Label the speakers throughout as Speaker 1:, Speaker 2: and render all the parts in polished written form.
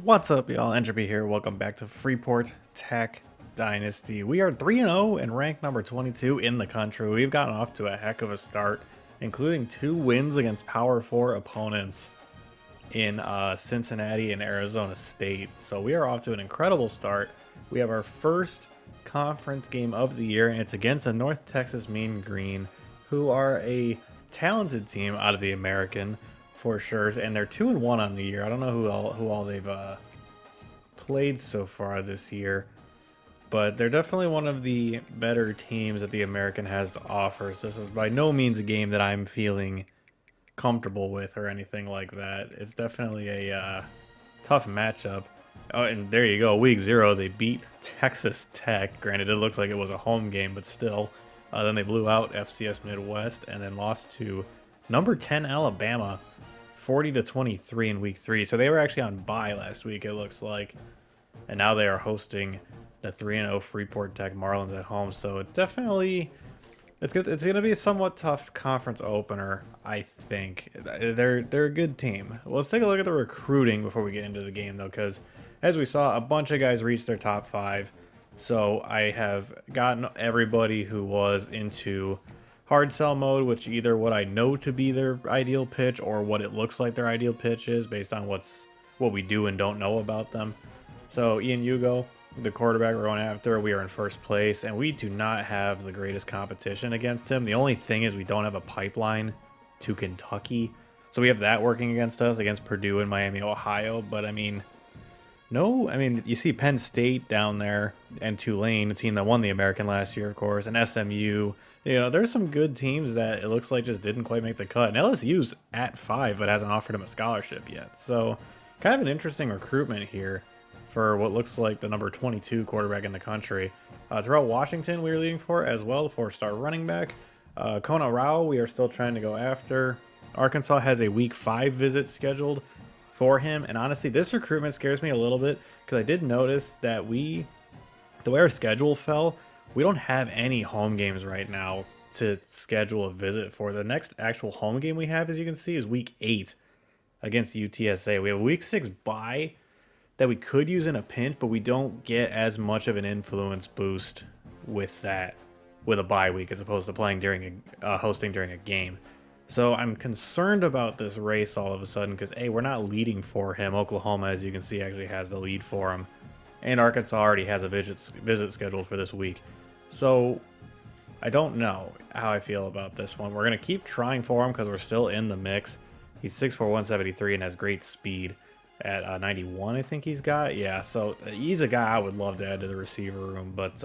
Speaker 1: What's up, y'all? Entropy here. Welcome back to Freeport Tech Dynasty. We are 3-0 and ranked number 22 in the country. We've gotten off to a heck of a start, including 2 wins against Power 4 opponents in Cincinnati and Arizona State. So we are off to an incredible start. We have our first conference game of the year, and it's against the North Texas Mean Green, who are a talented team out of the American for sure, and they're 2-1 on the year. I don't know who all they've played so far this year, but they're definitely one of the better teams that the American has to offer. So this is by no means a game that I'm feeling comfortable with or anything like that. It's definitely a tough matchup. Oh, and there you go, week 0, they beat Texas Tech. Granted, it looks like it was a home game, but still. Then they blew out FCS Midwest and then lost to number 10 Alabama 40-23 in week 3. So they were actually on bye last week, it looks like. And now they are hosting the 3-0 Freeport Tech Marlins at home. So it definitely, it's going to be a somewhat tough conference opener, I think. They're a good team. Well, let's take a look at the recruiting before we get into the game, though, because as we saw, a bunch of guys reached their top 5. So I have gotten everybody who was into hard sell mode, which either what I know to be their ideal pitch or what it looks like their ideal pitch is based on what we do and don't know about them. So Ian Hugo, the quarterback we're going after, we are in first place, and we do not have the greatest competition against him. The only thing is we don't have a pipeline to Kentucky. So we have that working against us, against Purdue and Miami, Ohio. But I mean, you see Penn State down there and Tulane, a team that won the American last year, of course, and SMU. There's some good teams that it looks like just didn't quite make the cut. And LSU's at 5, but hasn't offered him a scholarship yet. So kind of an interesting recruitment here for what looks like the number 22 quarterback in the country. Terrell Washington we are leading for as well, the 4-star running back. Kona Rao we are still trying to go after. Arkansas has a week 5 visit scheduled for him. And honestly, this recruitment scares me a little bit because I did notice that the way our schedule fell, we don't have any home games right now to schedule a visit for. The next actual home game we have, as you can see, is week 8 against UTSA. We have a week 6 bye that we could use in a pinch, but we don't get as much of an influence boost with that, with a bye week, as opposed to playing during hosting during a game. So I'm concerned about this race all of a sudden because, A, we're not leading for him. Oklahoma, as you can see, actually has the lead for him. And Arkansas already has a visit scheduled for this week. So I don't know how I feel about this one. We're going to keep trying for him because we're still in the mix. He's 6'4", 173 and has great speed at 91, I think he's got. Yeah, so he's a guy I would love to add to the receiver room, but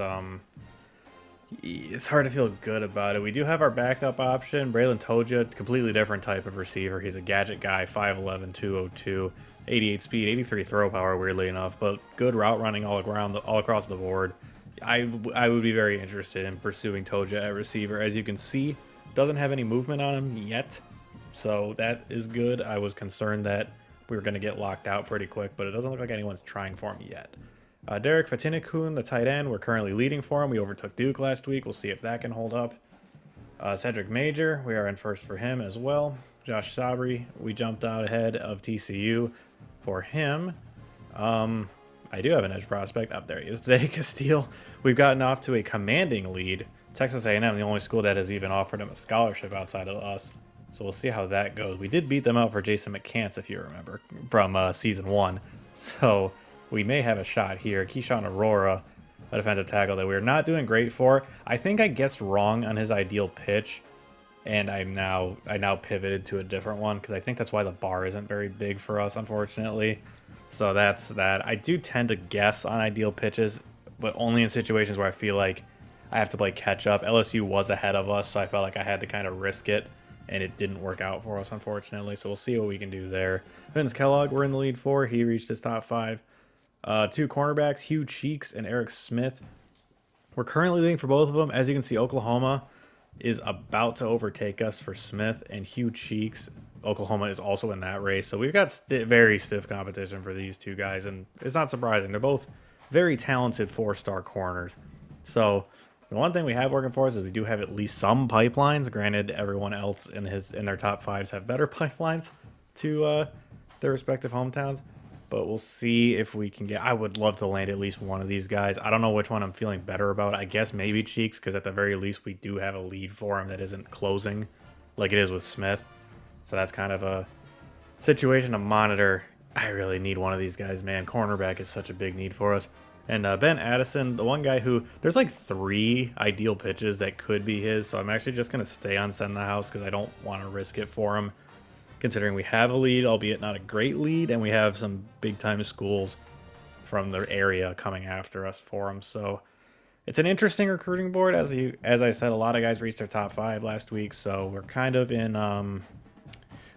Speaker 1: it's hard to feel good about it. We do have our backup option, Braylon Toja, completely different type of receiver. He's a gadget guy, 5'11", 202, 88 speed, 83 throw power, weirdly enough, but good route running all across the board. I would be very interested in pursuing Toja at receiver. As you can see, doesn't have any movement on him yet, so that is good. I was concerned that we were going to get locked out pretty quick, but it doesn't look like anyone's trying for him yet. Derek Fatinikun, the tight end, we're currently leading for him. We overtook Duke last week. We'll see if that can hold up. Cedric Major, we are in first for him as well. Josh Sabri, we jumped out ahead of TCU for him. I do have an edge prospect. Up there he is. Zay Castile. We've gotten off to a commanding lead. Texas A&M, the only school that has even offered him a scholarship outside of us. So we'll see how that goes. We did beat them out for Jason McCants, if you remember, from season 1. So we may have a shot here. Keyshawn Aurora, a defensive tackle that we're not doing great for. I think I guessed wrong on his ideal pitch, and I now pivoted to a different one because I think that's why the bar isn't very big for us, unfortunately. So that's that. I do tend to guess on ideal pitches, but only in situations where I feel like I have to play catch up. LSU was ahead of us, so I felt like I had to kind of risk it, and it didn't work out for us, unfortunately. So we'll see what we can do there. Vince Kellogg, we're in the lead for. He reached his top 5. 2 cornerbacks, Hugh Cheeks and Eric Smith. We're currently leading for both of them. As you can see, Oklahoma is about to overtake us for Smith, and Hugh Cheeks, Oklahoma, is also in that race. So we've got very stiff competition for these two guys, and it's not surprising. They're both very talented 4-star corners. So the one thing we have working for us is we do have at least some pipelines. Granted, everyone else in their top 5s have better pipelines to their respective hometowns. but we'll see if we can get... I would love to land at least one of these guys. I don't know which one I'm feeling better about. I guess maybe Cheeks, because at the very least we do have a lead for him that isn't closing like it is with Smith. So that's kind of a situation to monitor. I really need one of these guys, man. Cornerback is such a big need for us. And Ben Addison, the one guy who... There's like 3 ideal pitches that could be his, so I'm actually just going to stay on Send the House because I don't want to risk it for him. Considering we have a lead, albeit not a great lead, and we have some big-time schools from the area coming after us for him. So it's an interesting recruiting board. As I said, a lot of guys reached their top 5 last week, so we're kind of in...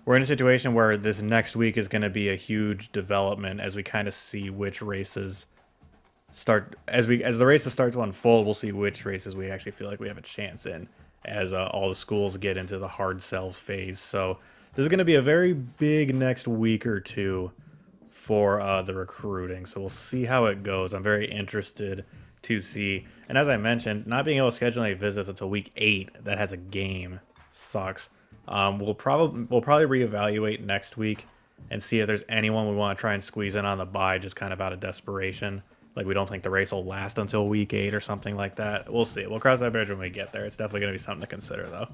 Speaker 1: We're in a situation where this next week is going to be a huge development as we kind of see which races... as the races start to unfold, we'll see which races we actually feel like we have a chance in as all the schools get into the hard sell phase. So this is going to be a very big next week or two for the recruiting. So we'll see how it goes. I'm very interested to see. And as I mentioned, not being able to schedule any visits until week 8 that has a game sucks. We'll probably reevaluate next week and see if there's anyone we want to try and squeeze in on the bye, just kind of out of desperation. Like, we don't think the race will last until week 8 or something like that. We'll see. We'll cross that bridge when we get there. It's definitely going to be something to consider, though.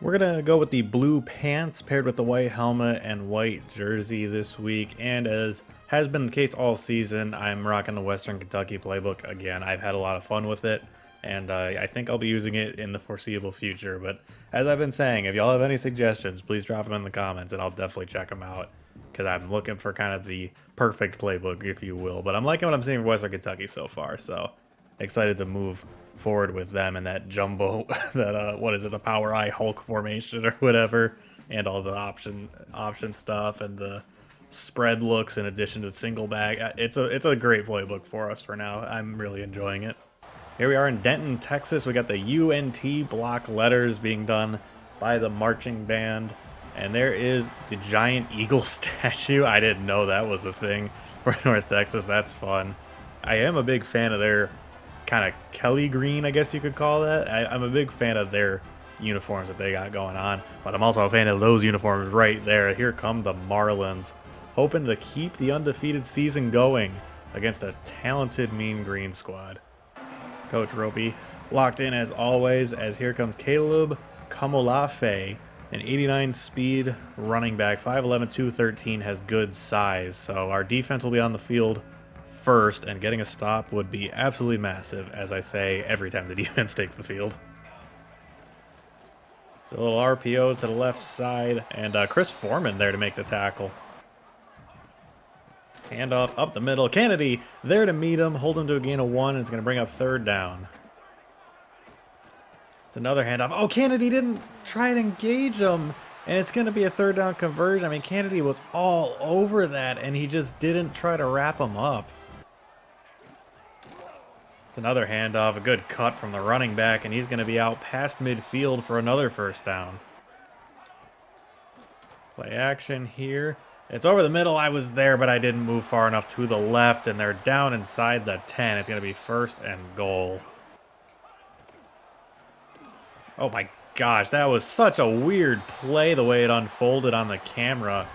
Speaker 1: We're going to go with the blue pants paired with the white helmet and white jersey this week. And as has been the case all season, I'm rocking the Western Kentucky playbook again. I've had a lot of fun with it, and I think I'll be using it in the foreseeable future. But as I've been saying, if y'all have any suggestions, please drop them in the comments, and I'll definitely check them out. Because I'm looking for kind of the perfect playbook, if you will. But I'm liking what I'm seeing from Western Kentucky so far. So excited to move forward with them and that jumbo, that, what is it, the Power Eye Hulk formation or whatever. And all the option stuff and the spread looks in addition to single bag. It's a great playbook for us for now. I'm really enjoying it. Here we are in Denton, Texas. We got the UNT block letters being done by the marching band. And there is the giant eagle statue. I didn't know that was a thing for North Texas. That's fun. I am a big fan of their kind of Kelly green, I guess you could call that. I'm a big fan of their uniforms that they got going on. But I'm also a fan of those uniforms right there. Here come the Marlins, hoping to keep the undefeated season going against a talented Mean Green squad. Coach Ropey locked in as always, as here comes Caleb Kamolafe. An 89 speed running back, 5'11", 213, has good size. So our defense will be on the field first, and getting a stop would be absolutely massive, as I say every time the defense takes the field. So a little RPO to the left side, and Chris Foreman there to make the tackle. Handoff up the middle. Kennedy there to meet him, hold him to a gain of 1, and it's going to bring up 3rd down. It's another handoff. Oh, Kennedy didn't try and engage him, and it's going to be a 3rd down conversion. I mean, Kennedy was all over that, and he just didn't try to wrap him up. It's another handoff, a good cut from the running back, and he's going to be out past midfield for another 1st down. Play action here. It's over the middle. I was there, but I didn't move far enough to the left, and they're down inside the 10. It's going to be 1st and goal. Oh my gosh, that was such a weird play the way it unfolded on the camera.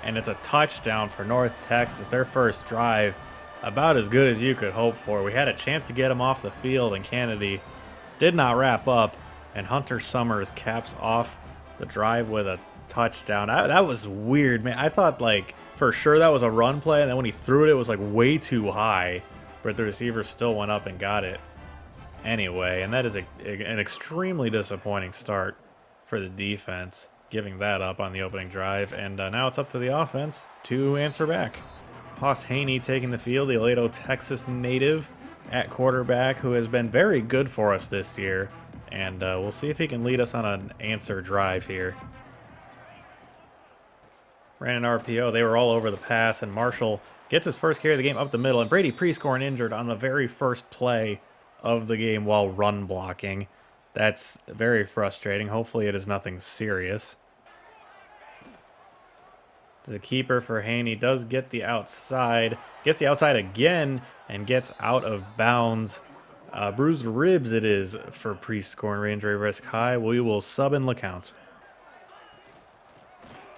Speaker 1: And it's a touchdown for North Texas, their first drive. About as good as you could hope for. We had a chance to get him off the field, and Kennedy did not wrap up. And Hunter Summers caps off the drive with a touchdown. That was weird, man. I thought, like, for sure that was a run play, and then when he threw it, it was, like, way too high. But the receiver still went up and got it anyway, and that is an extremely disappointing start for the defense, giving that up on the opening drive. And now it's up to the offense to answer back. Hoss Haney taking the field, the Aledo, Texas native at quarterback, who has been very good for us this year. And we'll see if he can lead us on an answer drive here. Ran an RPO. They were all over the pass, and Marshall gets his first carry of the game up the middle, and Brady Prescorn injured on the very first play of the game while run blocking. That's very frustrating. Hopefully it is nothing serious. The keeper for Haney does get the outside. Gets the outside again and gets out of bounds. Bruised ribs it is for Prescorn. Injury risk high. We will sub in LeCount.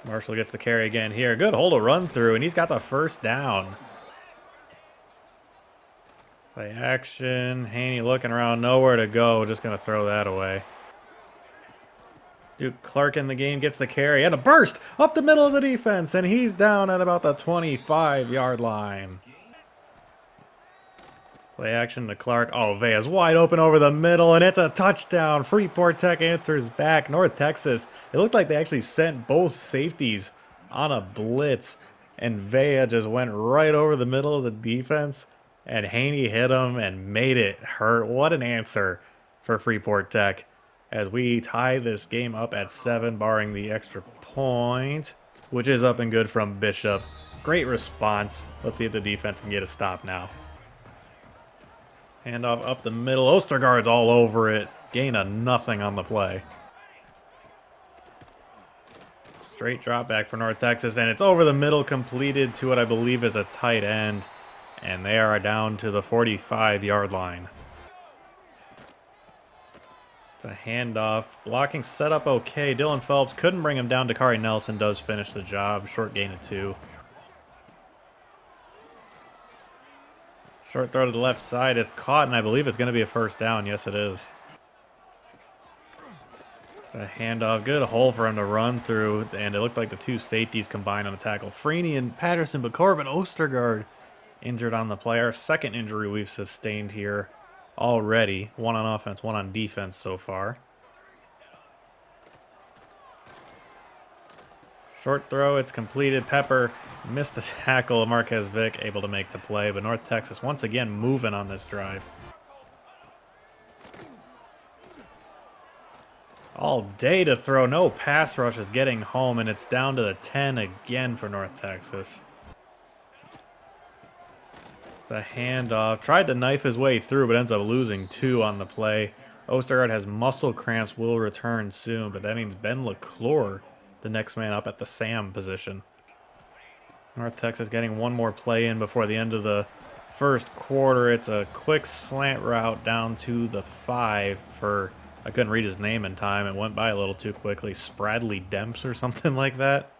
Speaker 1: Marshall gets the carry again here. Good hold to run through, and he's got the first down. Play action. Haney looking around, nowhere to go. Just going to throw that away. Duke Clark in the game gets the carry and a burst up the middle of the defense, and he's down at about the 25-yard line. Play action to Clark. Oh, Vea's wide open over the middle, and it's a touchdown. Freeport Tech answers back. North Texas, it looked like they actually sent both safeties on a blitz, and Vea just went right over the middle of the defense, and Haney hit him and made it hurt. What an answer for Freeport Tech as we tie this game up at 7, barring the extra point, which is up and good from Bishop. Great response. Let's see if the defense can get a stop now. Handoff up the middle. Ostergaard's all over it. Gain of nothing on the play. Straight drop back for North Texas, and it's over the middle, completed to what I believe is a tight end. And they are down to the 45-yard line. It's a handoff. Blocking set up okay. Dylan Phelps couldn't bring him down. Dakari Nelson does finish the job. Short gain of 2. Short throw to the left side. It's caught, and I believe it's going to be a first down. Yes, it is. It's a handoff. Good hole for him to run through, and it looked like the two safeties combined on the tackle. Freeney and Patterson, but Corbin Ostergaard injured on the play. Our second injury we've sustained here already. One on offense, one on defense so far. Short throw, it's completed. Pepper missed the tackle. Marquez Vick able to make the play, but North Texas once again moving on this drive. All day to throw. No pass rush is getting home, and it's down to the 10 again for North Texas. It's a handoff. Tried to knife his way through, but ends up losing 2 on the play. Ostergaard has muscle cramps, will return soon, but that means Ben LeClure, the next man up at the Sam position. North Texas getting one more play in before the end of the first quarter. It's a quick slant route down to the 5 for, I couldn't read his name in time. It went by a little too quickly. Spradley Demps or something like that.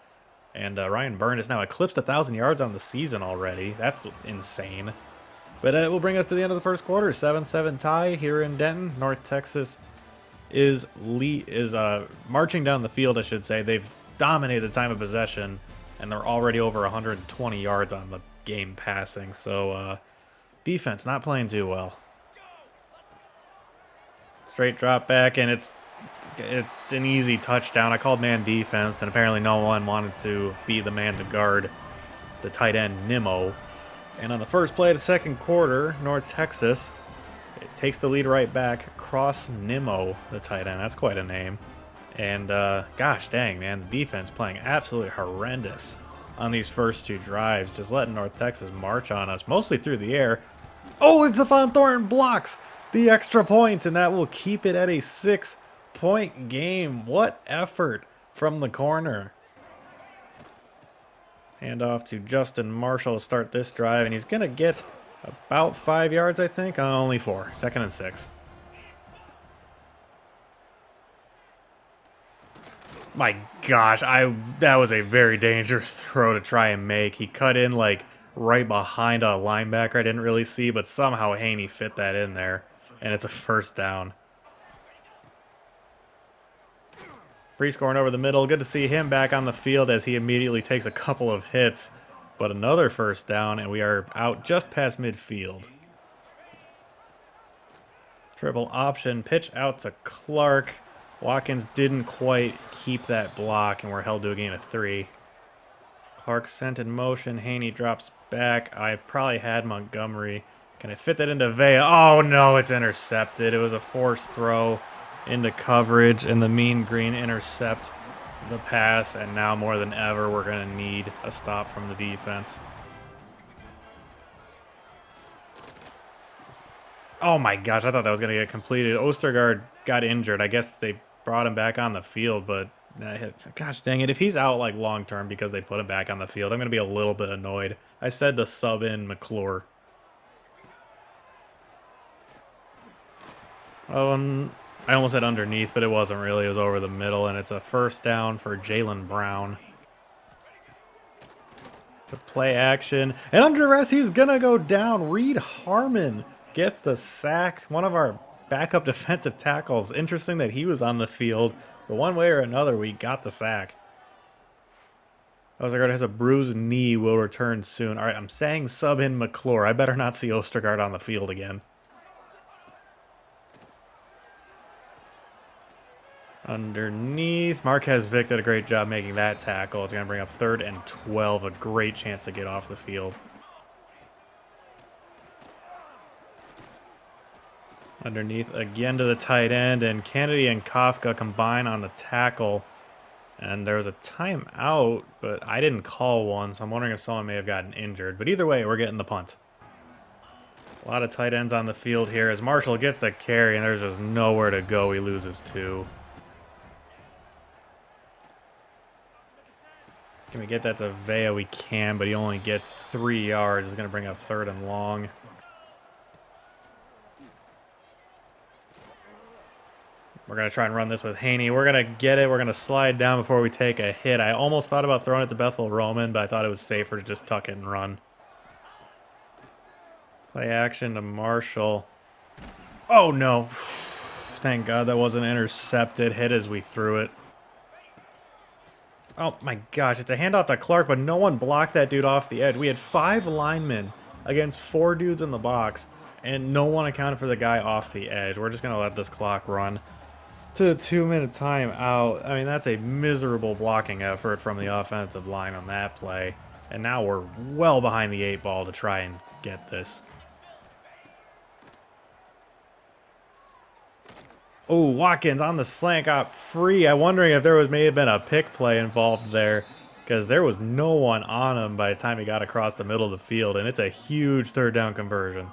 Speaker 1: And Ryan Byrne has now eclipsed 1,000 yards on the season already. That's insane. But it will bring us to the end of the first quarter. 7-7 tie here in Denton. North Texas is marching down the field, I should say. They've dominated the time of possession, and they're already over 120 yards on the game passing. So defense not playing too well. Straight drop back, and it's an easy touchdown. I called man defense, and apparently no one wanted to be the man to guard the tight end Nimmo. And on the first play of the second quarter, North Texas, it takes the lead right back. Cross Nimmo, the tight end. That's quite a name. And gosh dang, man, the defense playing absolutely horrendous on these first 2 drives. Just letting North Texas march on us, mostly through the air. Oh, and Stephon Thornton blocks the extra point, and that will keep it at a 6-point game. What effort from the corner. Hand off to Justin Marshall to start this drive, and he's going to get about 5 yards, I think. Only 4. 2nd and 6. My gosh, that was a very dangerous throw to try and make. He cut in like right behind a linebacker I didn't really see, but somehow Haney fit that in there, and it's a first down. Pre-scoring over the middle. Good to see him back on the field as he immediately takes a couple of hits. But another first down, and we are out just past midfield. Triple option. Pitch out to Clark. Watkins didn't quite keep that block, and we're held to a gain of 3. Clark sent in motion. Haney drops back. I probably had Montgomery. Can I fit that into Vea? Oh, no, it's intercepted. It was a forced throw into coverage, and the Mean Green intercept the pass, and now more than ever we're going to need a stop from the defense. Oh my gosh, I thought that was going to get completed. Ostergaard got injured. I guess they brought him back on the field, but gosh dang it, if he's out like long term because they put him back on the field, I'm going to be a little bit annoyed. I said to sub in McClure. I almost said underneath, but it wasn't really. It was over the middle, and it's a first down for Jalen Brown. To play action. And under arrest, he's going to go down. Reed Harmon gets the sack. One of our backup defensive tackles. Interesting that he was on the field. But one way or another, we got the sack. Ostergaard has a bruised knee, will return soon. All right, I'm saying sub in McClure. I better not see Ostergaard on the field again. Underneath. Marquez Vick did a great job making that tackle. It's going to bring up 3rd and 12. A great chance to get off the field. Underneath again to the tight end. And Kennedy and Kafka combine on the tackle. And there was a timeout, but I didn't call one, so I'm wondering if someone may have gotten injured. But either way, we're getting the punt. A lot of tight ends on the field here as Marshall gets the carry, and there's just nowhere to go. He loses 2. Can we get that to Vea? We can, but he only gets 3 yards. It's going to bring up 3rd and long. We're going to try and run this with Haney. We're going to get it. We're going to slide down before we take a hit. I almost thought about throwing it to Bethel Roman, but I thought it was safer to just tuck it and run. Play action to Marshall. Oh, no. Thank God that wasn't intercepted. Hit as we threw it. Oh, my gosh. It's a handoff to Clark, but no one blocked that dude off the edge. We had 5 linemen against 4 dudes in the box, and no one accounted for the guy off the edge. We're just going to let this clock run to the 2-minute timeout. I mean, that's a miserable blocking effort from the offensive line on that play. And now we're well behind the 8 ball to try and get this. Oh, Watkins on the slant got free. I'm wondering if there may have been a pick play involved there, because there was no one on him by the time he got across the middle of the field, and it's a huge 3rd down conversion.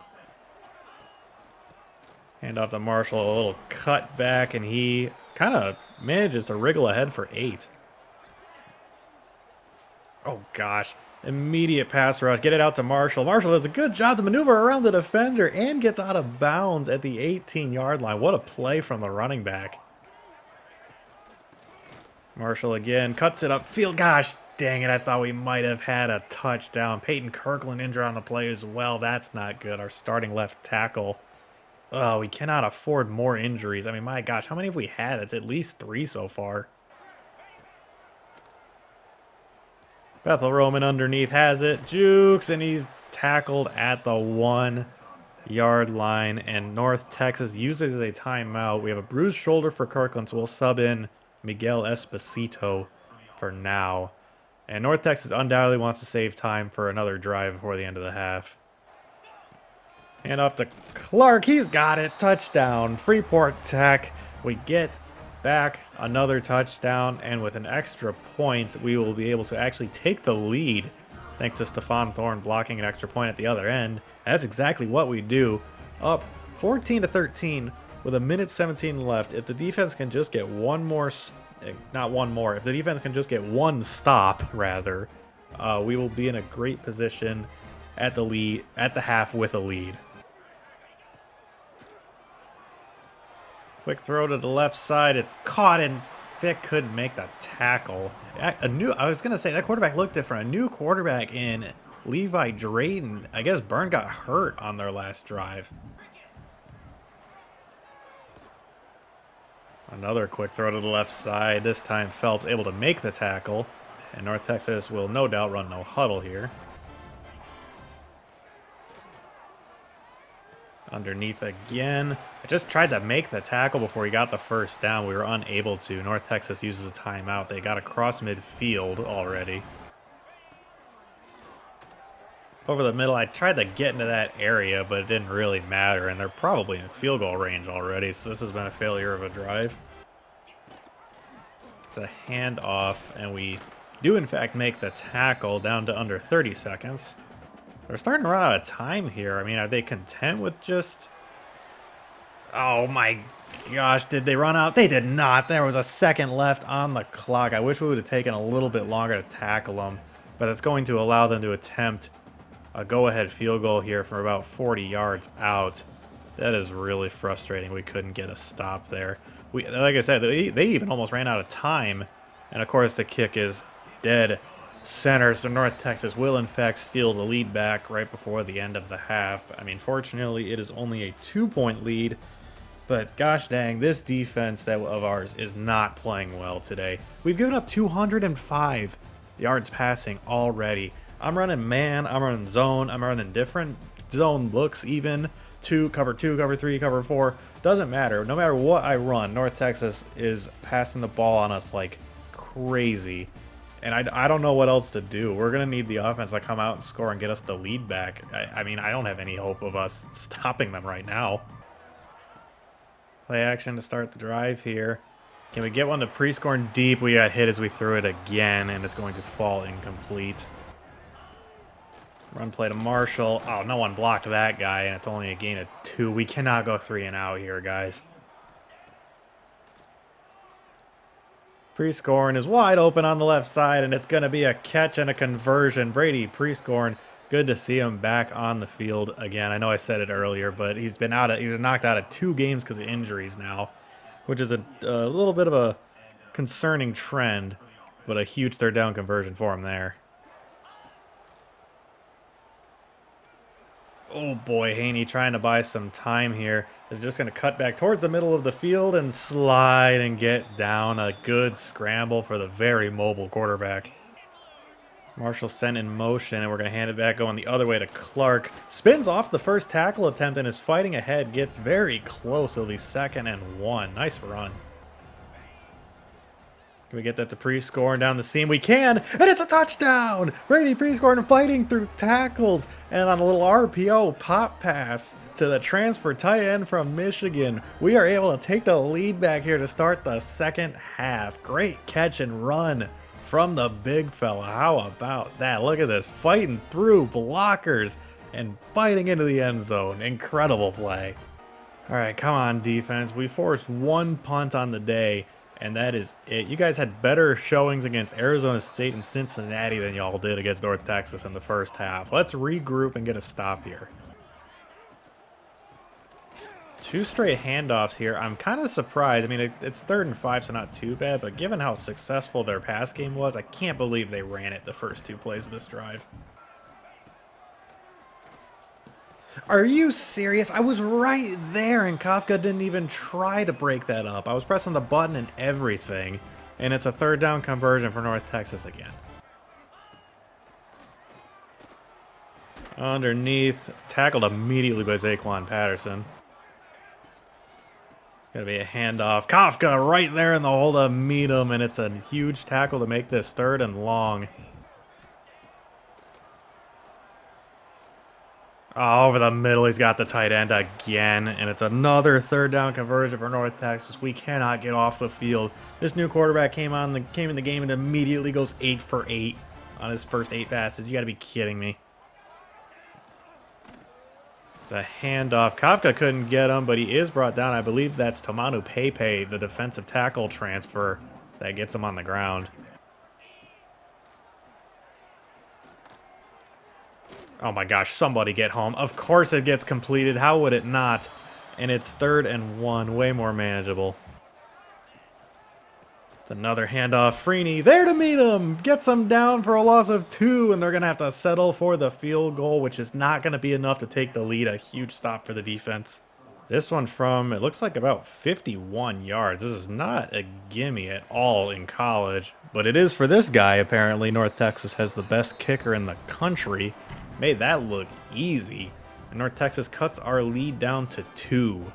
Speaker 1: Hand off to Marshall, a little cut back, and he kind of manages to wriggle ahead for 8. Oh, gosh. Immediate pass rush. Get it out to Marshall. Marshall does a good job to maneuver around the defender and gets out of bounds at the 18-yard line. What a play from the running back. Marshall again cuts it upfield. Gosh, dang it. I thought we might have had a touchdown. Peyton Kirkland injured on the play as well. That's not good. Our starting left tackle. Oh, we cannot afford more injuries. I mean, my gosh, how many have we had? It's at least 3 so far. Bethel Roman underneath has it. Jukes, and he's tackled at the 1-yard line. And North Texas uses a timeout. We have a bruised shoulder for Kirkland, so we'll sub in Miguel Esposito for now. And North Texas undoubtedly wants to save time for another drive before the end of the half. Hand off to Clark. He's got it. Touchdown. Freeport Tech. We get back another touchdown, and with an extra point, we will be able to actually take the lead thanks to Stephon Thorne blocking an extra point at the other end. And that's exactly what we do. Up 14-13 with 1:17 left. If the defense can just get one more, not one more, if the defense can just get one stop, rather, we will be in a great position at the half with a lead. Quick throw to the left side. It's caught, and Vic couldn't make the tackle. I was going to say, that quarterback looked different. A new quarterback in Levi Drayton. I guess Byrne got hurt on their last drive. Another quick throw to the left side. This time Phelps able to make the tackle. And North Texas will no doubt run no huddle here. Underneath again. I just tried to make the tackle before he got the first down. We were unable to. North Texas uses a timeout. They got across midfield already. Over the middle, I tried to get into that area, but it didn't really matter, and they're probably in field goal range already, so this has been a failure of a drive. It's a handoff, and we do in fact make the tackle down to under 30 seconds. They're starting to run out of time here. I mean, are they content with just... Oh my gosh, did they run out? They did not. There was a second left on the clock. I wish we would have taken a little bit longer to tackle them, but it's going to allow them to attempt a go-ahead field goal here from about 40 yards out. That is really frustrating. We couldn't get a stop there. Like I said, they even almost ran out of time, and of course the kick is dead centers, so North Texas will in fact steal the lead back right before the end of the half. I mean, fortunately, it is only a 2-point lead, but gosh dang, this defense of ours is not playing well today. We've given up 205 yards passing already. I'm running man, I'm running zone, I'm running different zone looks even. Cover 2, cover 3, cover 4. Doesn't matter. No matter what I run, North Texas is passing the ball on us like crazy. And I don't know what else to do. We're going to need the offense to come out and score and get us the lead back. I mean, I don't have any hope of us stopping them right now. Play action to start the drive here. Can we get one to pre-scoring deep? We got hit as we threw it again, and it's going to fall incomplete. Run play to Marshall. Oh, no one blocked that guy, and it's only a gain of 2. We cannot go 3 and out here, guys. Prescorn is wide open on the left side, and it's going to be a catch and a conversion. Brady Prescorn, good to see him back on the field again. I know I said it earlier, but he was knocked out of 2 games because of injuries now, which is a little bit of a concerning trend, but a huge third down conversion for him there. Oh boy, Haney trying to buy some time here. Is just going to cut back towards the middle of the field and slide and get down. A good scramble for the very mobile quarterback. Marshall sent in motion, and we're going to hand it back going the other way to Clark. Spins off the first tackle attempt and is fighting ahead. Gets very close. It'll be 2nd and 1. Nice run. Can we get that to Prescorn down the seam? We can, and it's a touchdown! Brady Prescorn fighting through tackles, and on a little RPO pop pass to the transfer tight end from Michigan, we are able to take the lead back here to start the second half. Great catch and run from the big fella. How about that? Look at this, fighting through blockers and biting into the end zone. Incredible play. All right, come on, defense. We forced 1 punt on the day, and that is it. You guys had better showings against Arizona State and Cincinnati than y'all did against North Texas in the first half. Let's regroup and get a stop here. 2 straight handoffs here. I'm kind of surprised. I mean, it's 3rd and 5, so not too bad. But given how successful their pass game was, I can't believe they ran it the first 2 plays of this drive. Are you serious? I was right there, and Kafka didn't even try to break that up. I was pressing the button and everything, and it's a 3rd down conversion for North Texas again. Underneath, tackled immediately by Zaquan Patterson. It's going to be a handoff. Kafka right there in the hole to meet him, and it's a huge tackle to make this 3rd and long. Oh, over the middle, he's got the tight end again, and it's another 3rd down conversion for North Texas. We cannot get off the field. This new quarterback came in the game and immediately goes 8 for 8 on his first 8 passes. You got to be kidding me. It's a handoff. Kafka couldn't get him, but he is brought down. I believe that's Tomanu Pepe, the defensive tackle transfer, that gets him on the ground. Oh my gosh, somebody get home. Of course it gets completed. How would it not? And it's 3rd and 1, way more manageable. It's another handoff. Freeney there to meet him. Gets him down for a loss of 2, and they're going to have to settle for the field goal, which is not going to be enough to take the lead. A huge stop for the defense. This one from, it looks like about 51 yards. This is not a gimme at all in college, but it is for this guy, apparently. North Texas has the best kicker in the country. Made that look easy. And North Texas cuts our lead down to 2.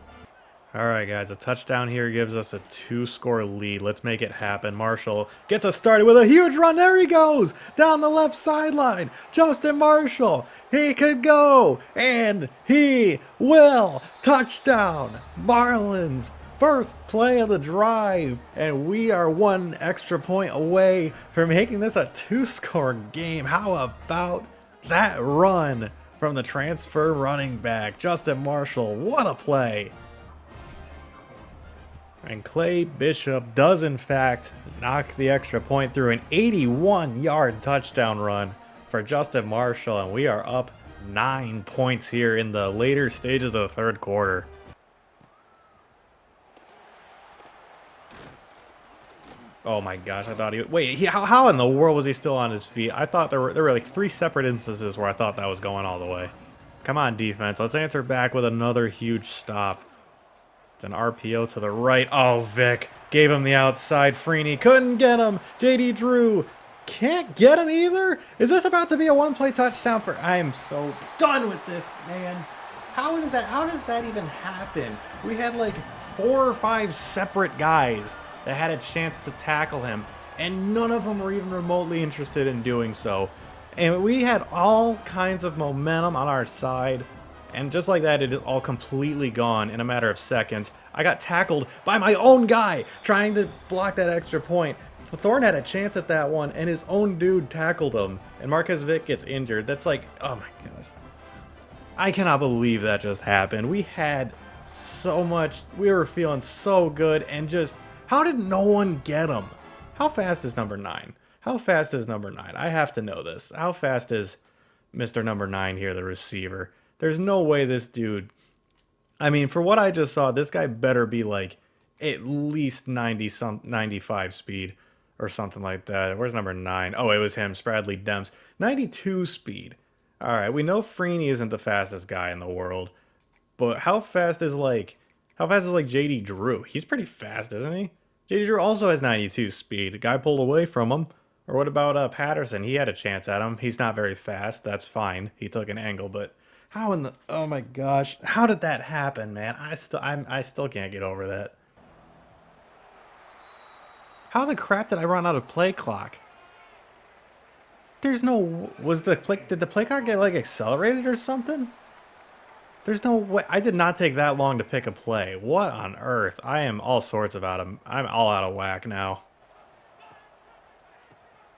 Speaker 1: All right, guys, a touchdown here gives us a 2-score lead. Let's make it happen. Marshall gets us started with a huge run. There he goes down the left sideline. Justin Marshall, he could go, and he will. Touchdown, Marlins. First play of the drive, and we are 1 extra point away from making this a 2-score game. How about that run from the transfer running back, Justin Marshall? What a play. And Clay Bishop does, in fact, knock the extra point through an 81-yard touchdown run for Justin Marshall, and we are up 9 points here in the later stages of the 3rd quarter. Oh my gosh, I thought he... Wait, how in the world was he still on his feet? I thought there were like 3 separate instances where I thought that was going all the way. Come on, defense. Let's answer back with another huge stop. It's an RPO to the right. Oh, Vic gave him the outside. Freeney couldn't get him. JD Drew can't get him either. Is this about to be a one-play touchdown for... I am so done with this, man. How does that even happen? We had like 4 or 5 separate guys that had a chance to tackle him, and none of them were even remotely interested in doing so. And we had all kinds of momentum on our side, and just like that, it is all completely gone in a matter of seconds. I got tackled by my own guy trying to block that extra point. Thorne had a chance at that one, and his own dude tackled him, and Marquez Vic gets injured. That's like, oh my gosh. I cannot believe that just happened. We had so much, we were feeling so good, and just, how did no one get him? How fast is number 9? How fast is number 9? I have to know this. How fast is Mr. Number 9 here, the receiver? There's no way this dude... I mean, for what I just saw, this guy better be like at least 95 speed or something like that. Where's number 9? Oh, it was him, Spradley Demps. 92 speed. All right, we know Freeney isn't the fastest guy in the world, but how fast is like JD Drew? He's pretty fast, isn't he? JD Drew also has 92 speed. The guy pulled away from him. Or what about Patterson? He had a chance at him. He's not very fast. That's fine. He took an angle, but how in the... Oh my gosh. How did that happen, man? I still can't get over that. How the crap did I run out of play clock? There's no... Did the play clock get like accelerated or something? There's no way. I did not take that long to pick a play. What on earth? I am all sorts of I'm all out of whack now.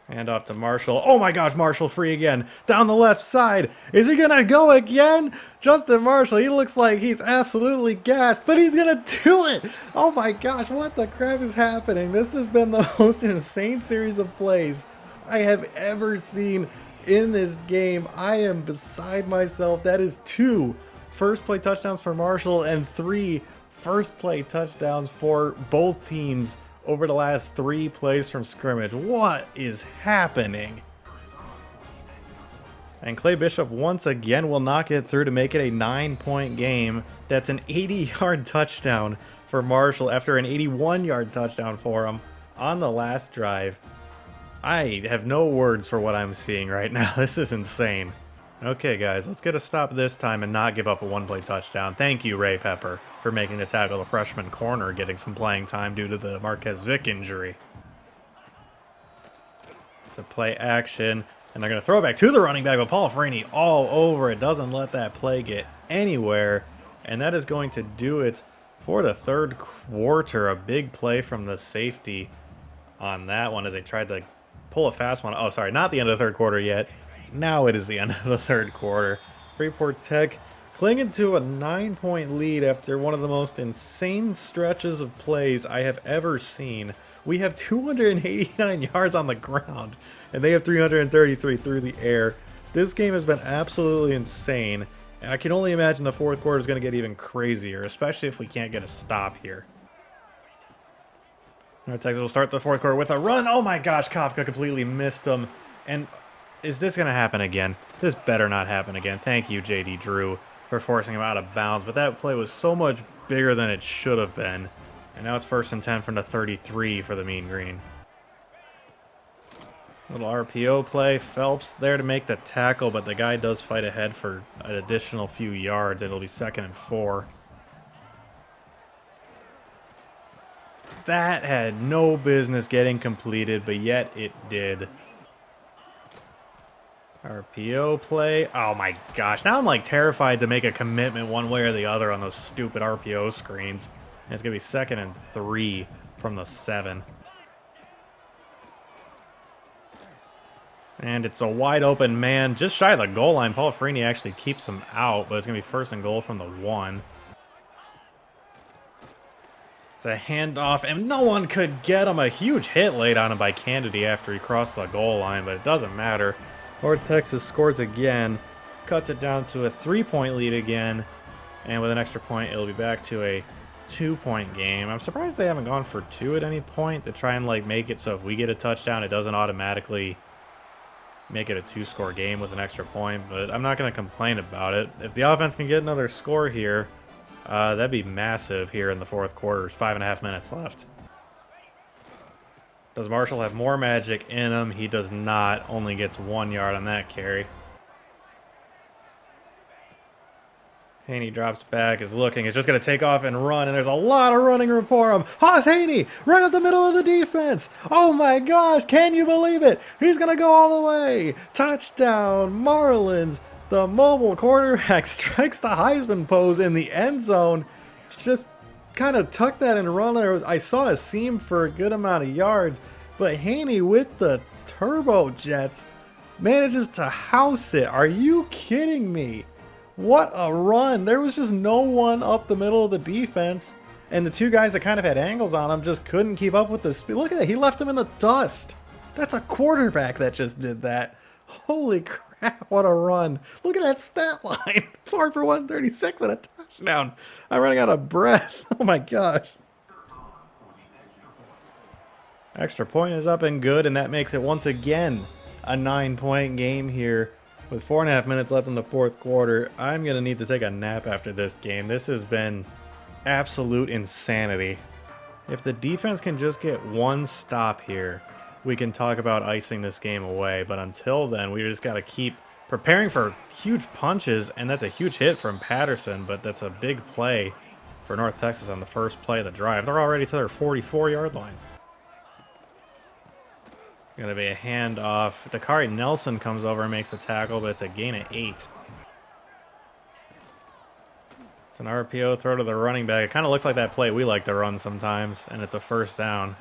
Speaker 1: Hand off to Marshall. Oh my gosh, Marshall free again. Down the left side. Is he going to go again? Justin Marshall, he looks like he's absolutely gassed, but he's going to do it. Oh my gosh, what the crap is happening? This has been the most insane series of plays I have ever seen in this game. I am beside myself. That is 2 first play touchdowns for Marshall and 3 first play touchdowns for both teams over the last 3 plays from scrimmage. What is happening? And Clay Bishop once again will not get through to make it a 9-point game. That's an 80-yard touchdown for Marshall after an 81-yard touchdown for him on the last drive. I have no words for what I'm seeing right now. This is insane. Okay, guys, let's get a stop this time and not give up a 1-play touchdown. Thank you, Ray Pepper, for making the tackle the freshman corner, getting some playing time due to the Marquez Vic injury. It's a play action, and they're going to throw it back to the running back, but Paul Freeney all over it. Doesn't let that play get anywhere, and that is going to do it for the third quarter. A big play from the safety on that one as they tried to pull a fast one. Oh, sorry, not the end of the third quarter yet. Now it is the end of the third quarter. Freeport Tech clinging to a 9-point lead after one of the most insane stretches of plays I have ever seen. We have 289 yards on the ground, and they have 333 through the air. This game has been absolutely insane, and I can only imagine the fourth quarter is going to get even crazier, especially if we can't get a stop here. North Texas will start the fourth quarter with a run. Oh my gosh, Kafka completely missed him. And is this going to happen again? This better not happen again. Thank you, JD Drew, for forcing him out of bounds. But that play was so much bigger than it should have been. And now it's 1st and 10 from the 33 for the Mean Green. Little RPO play. Phelps there to make the tackle, but the guy does fight ahead for an additional few yards. It'll be 2nd and 4. That had no business getting completed, but yet it did. RPO play. Oh my gosh. Now I'm like terrified to make a commitment one way or the other on those stupid RPO screens. And it's going to be 2nd and 3 from the 7. And it's a wide open man just shy of the goal line. Paul Freeney actually keeps him out, but it's going to be 1st and goal from the 1. It's a handoff, and no one could get him. A huge hit laid on him by Kennedy after he crossed the goal line, but it doesn't matter. North Texas scores again, cuts it down to a 3-point lead again, and with an extra point, it'll be back to a 2-point game. I'm surprised they haven't gone for 2 at any point to try and like make it so if we get a touchdown, it doesn't automatically make it a 2-score game with an extra point. But I'm not going to complain about it. If the offense can get another score here, that'd be massive here in the fourth quarter. There's 5.5 minutes left. Does Marshall have more magic in him? He does not. Only gets 1 yard on that carry. Haney drops back, is looking, is just going to take off and run, and there's a lot of running room for him. Haas Haney, right at the middle of the defense. Oh my gosh, can you believe it? He's going to go all the way. Touchdown, Marlins. The mobile quarterback strikes the Heisman pose in the end zone. Just kind of tucked that and run there. I saw a seam for a good amount of yards, but Haney with the turbo jets manages to house it. Are you kidding me? What a run. There was just no one up the middle of the defense, and the two guys that kind of had angles on him just couldn't keep up with the speed. Look at that. He left him in the dust. That's a quarterback that just did that. Holy crap, what a run. Look at that stat line. 4 for 136 and a touchdown. I'm running out of breath. Oh my gosh. Extra point is up and good, and that makes it once again a 9-point game here. With 4.5 minutes left in the fourth quarter, I'm going to need to take a nap after this game. This has been absolute insanity. If the defense can just get one stop here, we can talk about icing this game away. But until then, we just got to keep preparing for huge punches, and that's a huge hit from Patterson, but that's a big play for North Texas on the first play of the drive. They're already to their 44-yard line. Going to be a handoff. Dakari Nelson comes over and makes the tackle, but it's a gain of 8. It's an RPO throw to the running back. It kind of looks like that play we like to run sometimes, and it's a first down.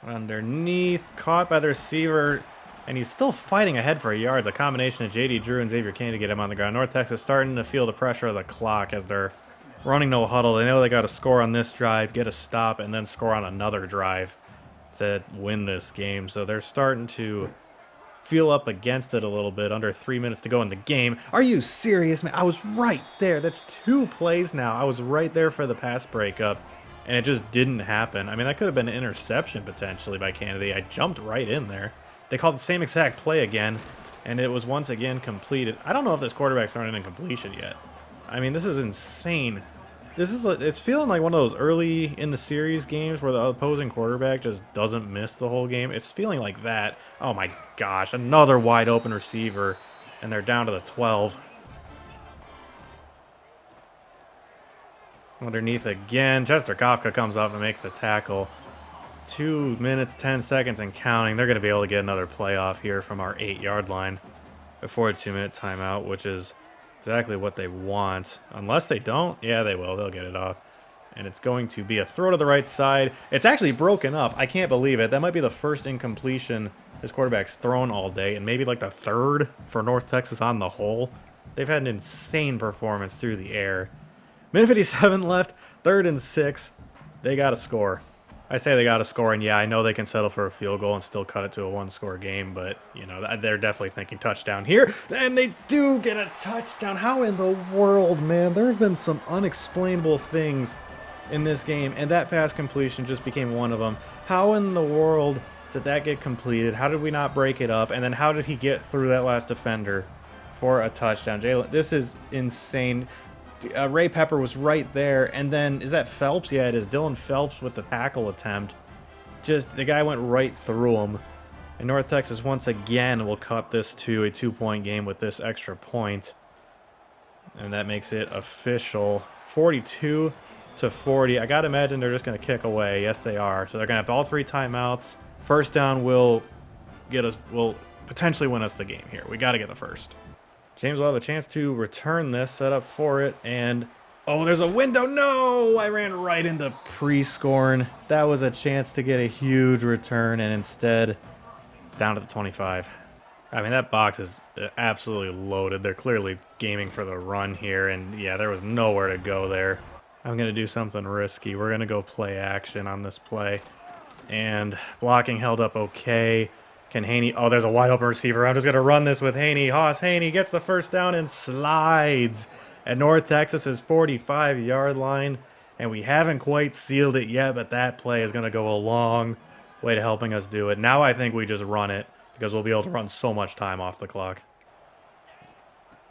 Speaker 1: Underneath, caught by the receiver, and he's still fighting ahead for yards. A combination of J.D. Drew and Xavier Kane to get him on the ground. North Texas starting to feel the pressure of the clock as they're running no huddle. They know they got to score on this drive, get a stop, and then score on another drive to win this game. So they're starting to feel up against it a little bit. Under 3 minutes to go in the game. Are you serious, man? I was right there. That's 2 plays now. I was right there for the pass breakup, and it just didn't happen. I mean, that could have been an interception potentially by Kennedy. I jumped right in there. They called the same exact play again, and it was once again completed. I don't know if this quarterback's thrown an incompletion yet. I mean, this is insane. It's feeling like one of those early in the series games where the opposing quarterback just doesn't miss the whole game. It's feeling like that. Oh my gosh, another wide open receiver, and they're down to the 12. Underneath again, Chester Kafka comes up and makes the tackle. 2 minutes, 10 seconds and counting. They're going to be able to get another playoff here from our 8-yard line before a 2-minute timeout, which is exactly what they want. Unless they don't, yeah, they will. They'll get it off. And it's going to be a throw to the right side. It's actually broken up. I can't believe it. That might be the first incompletion this quarterback's thrown all day, and maybe like the third for North Texas on the whole. They've had an insane performance through the air. Minute 57 left, 3rd and 6. They got to score. I say they got to score, and yeah, I know they can settle for a field goal and still cut it to a 1-score game, but, you know, they're definitely thinking touchdown here, and they do get a touchdown. How in the world, man? There's been some unexplainable things in this game, and that pass completion just became one of them. How in the world did that get completed? How did we not break it up? And then how did he get through that last defender for a touchdown? Jalen, this is insane. Ray Pepper was right there, and then, is that Phelps? Yeah, it is. Dylan Phelps with the tackle attempt. Just, the guy went right through him. And North Texas once again will cut this to a 2-point game with this extra point. And that makes it official. 42-40. I gotta imagine they're just gonna kick away. Yes, they are. So they're gonna have all 3 timeouts. First down will potentially win us the game here. We gotta get the first. James will have a chance to return this, set up for it, and oh, there's a window. No, I ran right into pre-scoring. That was a chance to get a huge return, and instead, it's down to the 25. I mean, that box is absolutely loaded. They're clearly gaming for the run here, and yeah, there was nowhere to go there. I'm going to do something risky. We're going to go play action on this play, and blocking held up okay. Can Haney? Oh, there's a wide open receiver. I'm just going to run this with Haney. Haas Haney gets the first down and slides at North Texas's 45-yard line, and we haven't quite sealed it yet, but that play is going to go a long way to helping us do it. Now I think we just run it because we'll be able to run so much time off the clock.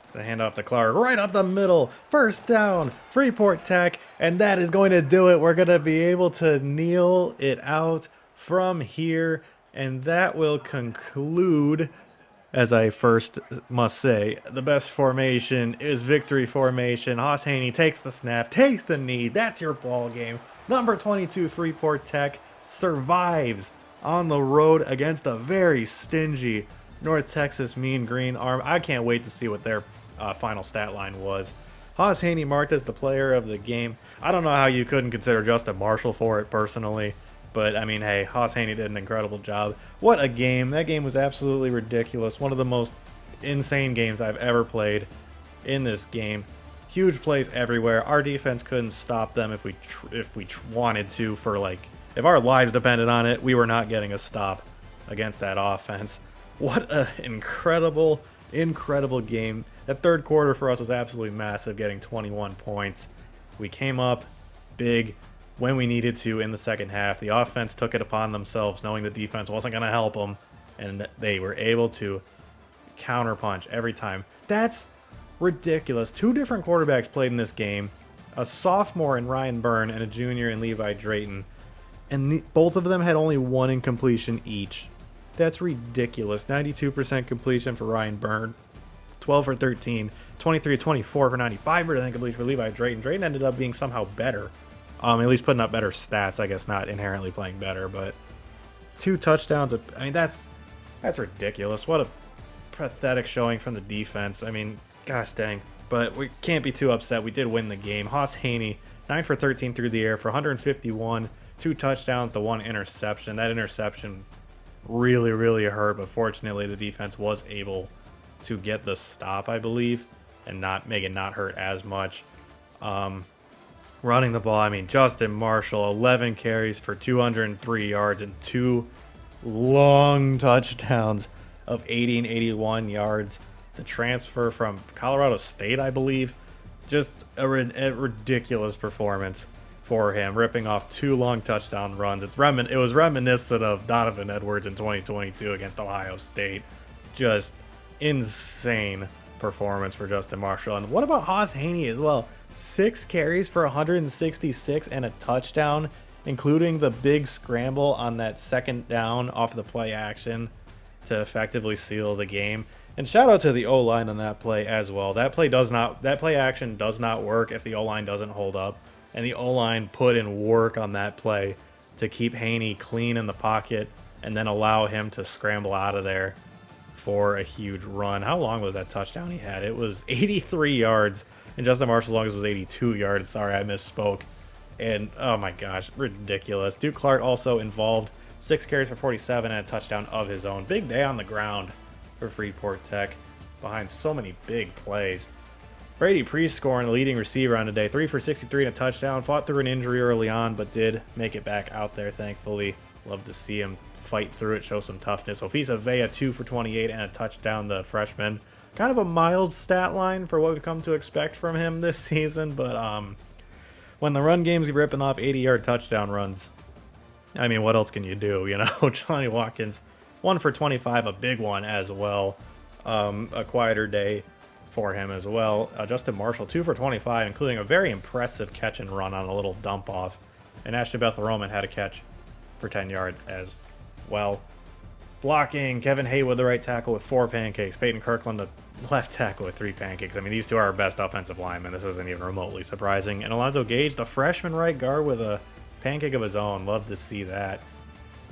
Speaker 1: It's a handoff to Clark right up the middle. First down, Freeport Tech, and that is going to do it. We're going to be able to kneel it out from here, and that will conclude, as I first must say, the best formation is victory formation. Hoss Haney takes the snap, takes the knee. That's your ball game. Number 22, Freeport Tech, survives on the road against a very stingy North Texas Mean Green Arm. I can't wait to see what their final stat line was. Hoss Haney marked as the player of the game. I don't know how you couldn't consider Justin Marshall for it personally, but I mean, hey, Hoss Haney did an incredible job. What a game. That game was absolutely ridiculous. One of the most insane games I've ever played in this game. Huge plays everywhere. Our defense couldn't stop them if we wanted to. If our lives depended on it, we were not getting a stop against that offense. What an incredible game. That third quarter for us was absolutely massive, getting 21 points. We came up big when we needed to in the second half. The offense took it upon themselves, knowing the defense wasn't going to help them, and they were able to counterpunch every time. That's ridiculous. Two different quarterbacks played in this game, a sophomore in Ryan Byrne and a junior in Levi Drayton, and both of them had only one incompletion each. That's ridiculous. 92% completion for Ryan Byrne, 12 for 13, 23-24 for 95% completion for Levi Drayton. Drayton ended up being somehow better, at least putting up better stats. I guess not inherently playing better, but 2 touchdowns. I mean, that's ridiculous. What a pathetic showing from the defense. I mean, gosh dang. But we can't be too upset. We did win the game. Hoss Haney, 9 for 13 through the air for 151, 2 touchdowns to 1 interception. That interception really hurt, but fortunately the defense was able to get the stop, I believe, and not make it not hurt as much. Running the ball, I mean, Justin Marshall, 11 carries for 203 yards and 2 long touchdowns of 80 and 81 yards. The transfer from Colorado State, I believe, just a ridiculous performance for him, ripping off 2 long touchdown runs. It was reminiscent of Donovan Edwards in 2022 against Ohio State. Just insane performance for Justin Marshall. And what about Hoss Haney as well? 6 carries for 166 and a touchdown, including the big scramble on that second down off the play action to effectively seal the game. And shout out to the O-line on that play as well. That play action does not work if the O-line doesn't hold up. And the O-line put in work on that play to keep Haney clean in the pocket and then allow him to scramble out of there for a huge run. How long was that touchdown he had? It was 83 yards, and Justin Marshall's longest was 82 yards. Sorry, I misspoke. And, oh my gosh, ridiculous. Duke Clark also involved. 6 carries for 47 and a touchdown of his own. Big day on the ground for Freeport Tech behind so many big plays. Brady Priest scoring the leading receiver on the day. 3 for 63 and a touchdown. Fought through an injury early on, but did make it back out there, thankfully. Love to see him fight through it, show some toughness. Ofisa Vea, 2 for 28 and a touchdown, the freshman. Kind of a mild stat line for what we've come to expect from him this season, but when the run game's ripping off 80-yard touchdown runs, I mean, what else can you do, you know? Johnny Watkins, 1 for 25, a big one as well. A quieter day for him as well. Justin Marshall, 2 for 25, including a very impressive catch and run on a little dump off. And Ashton Bethel-Roman had a catch for 10 yards as well. Blocking, Kevin Haywood, the right tackle, with 4 pancakes. Peyton Kirkland, the left tackle, with 3 pancakes. I mean, these two are our best offensive linemen. This isn't even remotely surprising. And Alonzo Gage, the freshman right guard, with a pancake of his own. Love to see that.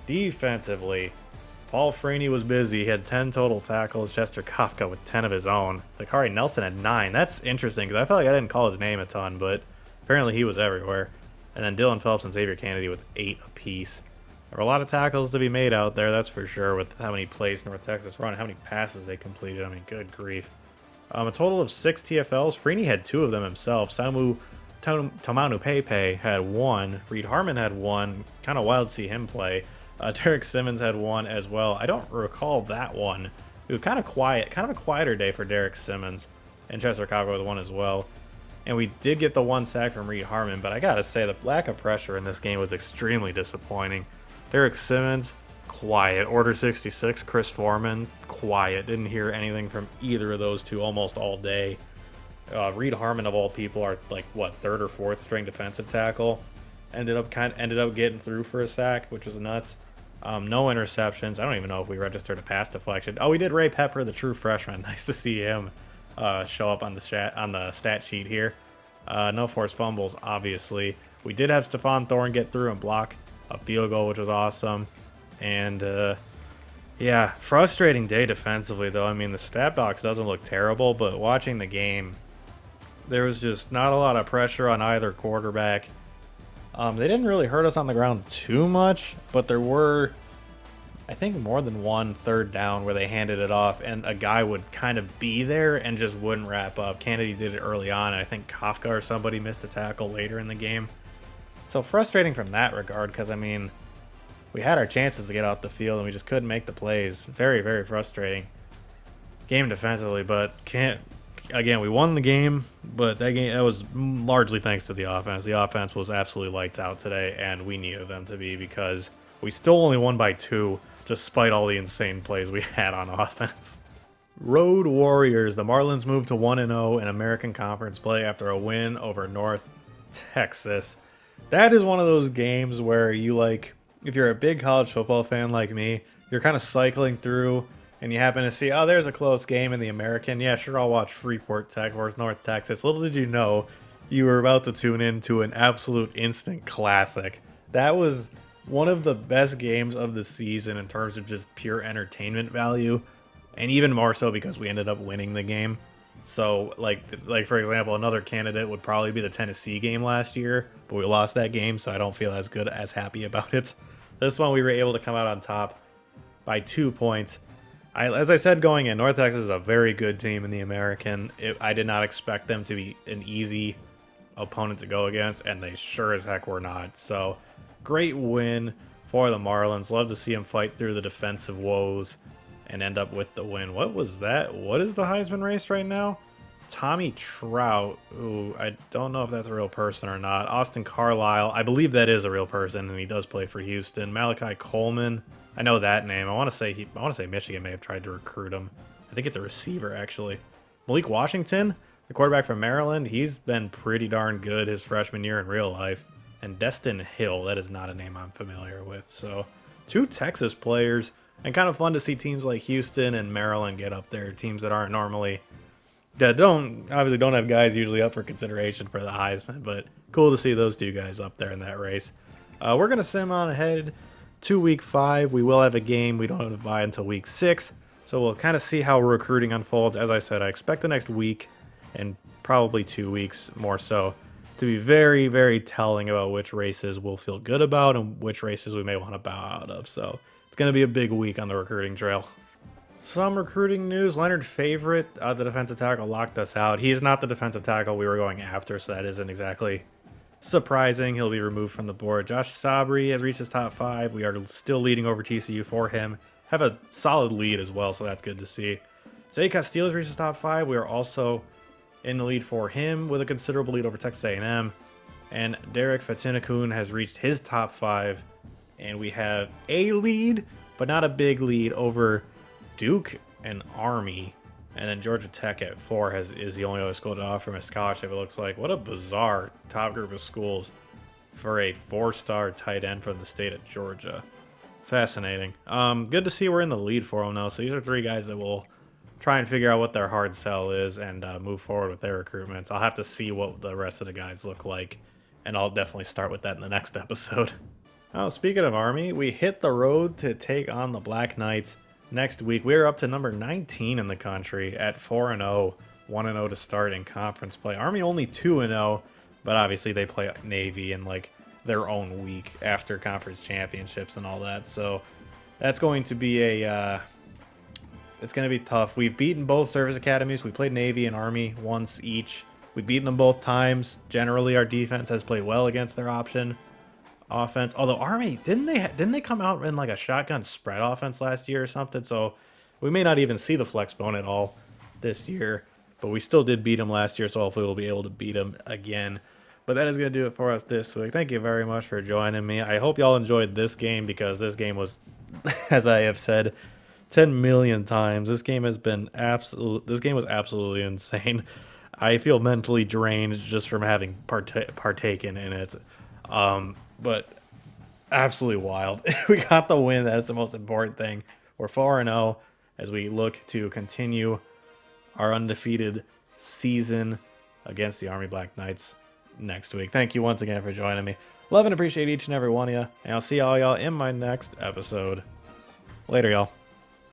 Speaker 1: Defensively, Paul Freeney was busy. He had 10 total tackles. Chester Kafka with 10 of his own. Dakari Nelson had 9. That's interesting because I felt like I didn't call his name a ton, but apparently he was everywhere. And then Dylan Phelps and Xavier Kennedy with 8 apiece. There were a lot of tackles to be made out there, that's for sure, with how many plays North Texas run, how many passes they completed. I mean, good grief. A total of 6 TFLs. Freeney had 2 of them himself. Samu Tomanu Pepe had 1. Reed Harmon had 1. Kind of wild to see him play. Derek Simmons had 1 as well. I don't recall that one. It was kind of quiet, kind of a quieter day for Derek Simmons. And Chester Kafka with 1 as well. And we did get the 1 sack from Reed Harmon, but I gotta say, the lack of pressure in this game was extremely disappointing. Derek Simmons, quiet. Order 66, Chris Foreman, quiet. Didn't hear anything from either of those two almost all day. Reed Harmon, of all people, are like, what, 3rd or 4th string defensive tackle. Ended up getting through for a sack, which was nuts. No interceptions. I don't even know if we registered a pass deflection. Oh, we did. Ray Pepper, the true freshman. Nice to see him show up on the stat sheet here. No forced fumbles, obviously. We did have Stephon Thorne get through and block a field goal, which was awesome. And yeah, frustrating day defensively, though. I mean, the stat box doesn't look terrible, but watching the game, there was just not a lot of pressure on either quarterback. They didn't really hurt us on the ground too much, but there were, I think, more than one 3rd down where they handed it off and a guy would kind of be there and just wouldn't wrap up. Kennedy did it early on, and I think Kafka or somebody missed a tackle later in the game. So frustrating from that regard, because, I mean, we had our chances to get off the field and we just couldn't make the plays. Very, very frustrating game defensively, but again, we won the game, but that was largely thanks to the offense. The offense was absolutely lights out today, and we needed them to be, because we still only won by 2, despite all the insane plays we had on offense. Road Warriors. The Marlins moved to 1-0 in American Conference play after a win over North Texas. That is one of those games where you, like, if you're a big college football fan like me, you're kind of cycling through and you happen to see, oh, there's a close game in the American. Yeah, sure, I'll watch Freeport Tech versus North Texas. Little did you know, you were about to tune into an absolute instant classic. That was one of the best games of the season in terms of just pure entertainment value, and even more so because we ended up winning the game. So, like for example, another candidate would probably be the Tennessee game last year, but we lost that game, so I don't feel as happy about it. This one, we were able to come out on top by 2 points. As I said going in, North Texas is a very good team in the American. I did not expect them to be an easy opponent to go against, and they sure as heck were not. So, great win for the Marlins. Love to see them fight through the defensive woes and end up with the win. What was that? What is the Heisman race right now? Tommy Trout, who I don't know if that's a real person or not. Austin Carlisle, I believe that is a real person, and he does play for Houston. Malachi Coleman, I know that name. I want to say Michigan may have tried to recruit him. I think it's a receiver, actually. Malik Washington, the quarterback from Maryland, he's been pretty darn good his freshman year in real life. And Destin Hill, that is not a name I'm familiar with. So, 2 Texas players, and kind of fun to see teams like Houston and Maryland get up there. Teams that aren't normally, that obviously don't have guys usually up for consideration for the Heisman, but cool to see those 2 guys up there in that race. We're going to sim on ahead to week 5. We will have a game. We don't have to buy until week 6. So we'll kind of see how recruiting unfolds. As I said, I expect the next week and probably 2 weeks more so to be very, very telling about which races we'll feel good about and which races we may want to bow out of. So it's going to be a big week on the recruiting trail. Some recruiting news. Leonard Favorite, the defensive tackle, locked us out. He is not the defensive tackle we were going after, so that isn't exactly surprising. He'll be removed from the board. Josh Sabri has reached his top 5. We are still leading over TCU for him. Have a solid lead as well, so that's good to see. Zay Castillo has reached his top 5. We are also in the lead for him with a considerable lead over Texas A&M. And Derek Fatinakun has reached his top 5. And we have a lead, but not a big lead, over Duke and Army. And then Georgia Tech at 4 is the only other school to offer him a scholarship, it looks like. What a bizarre top group of schools for a 4-star tight end from the state of Georgia. Fascinating. Good to see we're in the lead for them, though. So these are 3 guys that will try and figure out what their hard sell is and move forward with their recruitments. I'll have to see what the rest of the guys look like, and I'll definitely start with that in the next episode. Oh, speaking of Army, we hit the road to take on the Black Knights next week. We're up to number 19 in the country at 4-0, 1-0 to start in conference play. Army only 2-0, but obviously they play Navy in like their own week after conference championships and all that. So that's going to be it's going to be tough. We've beaten both service academies. We played Navy and Army once each. We've beaten them both times. Generally, our defense has played well against their option offense. Although Army, didn't they come out in like a shotgun spread offense last year or something? So we may not even see the flex bone at all this year. but we still did beat them last year, so hopefully we'll be able to beat them again. But that is going to do it for us this week. Thank you very much for joining me. I hope y'all enjoyed this game, because this game was, as I have said 10 million times, this game was absolutely insane. I feel mentally drained just from having partaken in it. But absolutely wild. We got the win. That's the most important thing. We're 4-0 as we look to continue our undefeated season against the Army Black Knights next week. Thank you once again for joining me. Love and appreciate each and every one of you, and I'll see all y'all in my next episode. Later, y'all.